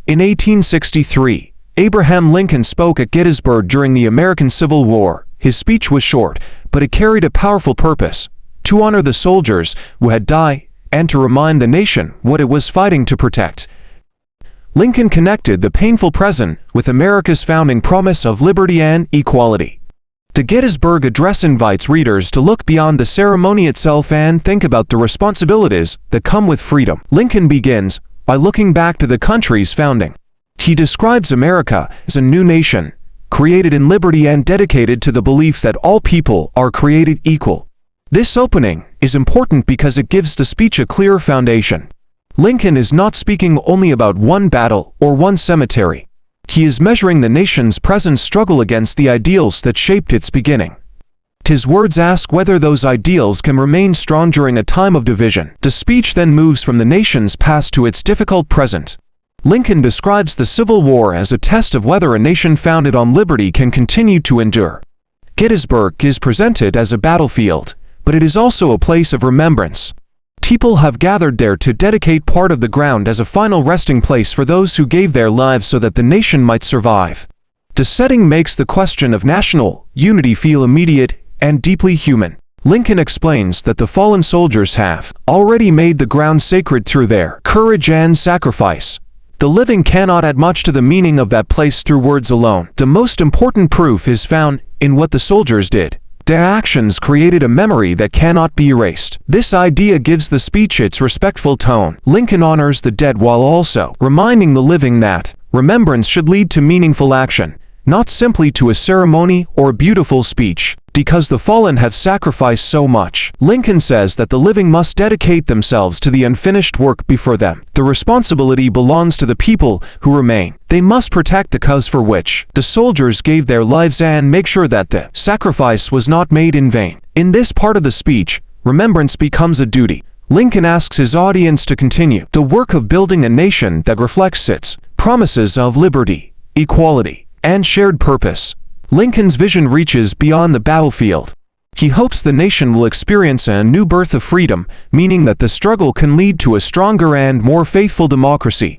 In 1863, Abraham Lincoln spoke at Gettysburg during the American Civil War. His speech was short, but it carried a powerful purpose: to honor the soldiers who had died and to remind the nation what it was fighting to protect. Lincoln connected the painful present with America's founding promise of liberty and equality. The Gettysburg Address invites readers to look beyond the ceremony itself and think about the responsibilities that come with freedom. Lincoln begins by looking back to the country's founding. He describes America as a new nation, created in liberty and dedicated to the belief that all people are created equal. This opening is important because it gives the speech a clear foundation. Lincoln is not speaking only about one battle or one cemetery. He is measuring the nation's present struggle against the ideals that shaped its beginning. His words ask whether those ideals can remain strong during a time of division. The speech then moves from the nation's past to its difficult present. Lincoln describes the Civil War as a test of whether a nation founded on liberty can continue to endure. Gettysburg is presented as a battlefield, but it is also a place of remembrance. People have gathered there to dedicate part of the ground as a final resting place for those who gave their lives so that the nation might survive. The setting makes the question of national unity feel immediate and deeply human. Lincoln explains that the fallen soldiers have already made the ground sacred through their courage and sacrifice. The living cannot add much to the meaning of that place through words alone. The most important proof is found in what the soldiers did. Their actions created a memory that cannot be erased. This idea gives the speech its respectful tone. Lincoln honors the dead while also reminding the living that remembrance should lead to meaningful action, not simply to a ceremony or a beautiful speech. Because the fallen have sacrificed so much, Lincoln says that the living must dedicate themselves to the unfinished work before them. The responsibility belongs to the people who remain. They must protect the cause for which the soldiers gave their lives and make sure that the sacrifice was not made in vain. In this part of the speech, remembrance becomes a duty. Lincoln asks his audience to continue the work of building a nation that reflects its promises of liberty, equality, and shared purpose. Lincoln's vision reaches beyond the battlefield. He hopes the nation will experience a new birth of freedom, meaning that the struggle can lead to a stronger and more faithful democracy.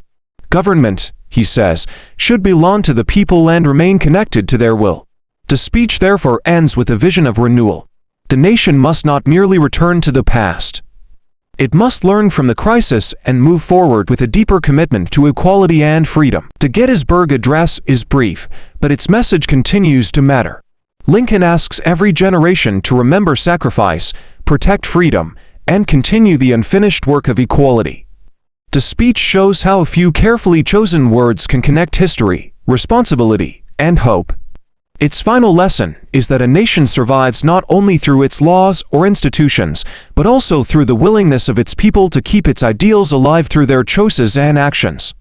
Government, he says, should belong to the people and remain connected to their will. The speech therefore ends with a vision of renewal. The nation must not merely return to the past. It must learn from the crisis and move forward with a deeper commitment to equality and freedom. The Gettysburg Address is brief, but its message continues to matter. Lincoln asks every generation to remember sacrifice, protect freedom, and continue the unfinished work of equality. The speech shows how a few carefully chosen words can connect history, responsibility, and hope. Its final lesson is that a nation survives not only through its laws or institutions, but also through the willingness of its people to keep its ideals alive through their choices and actions.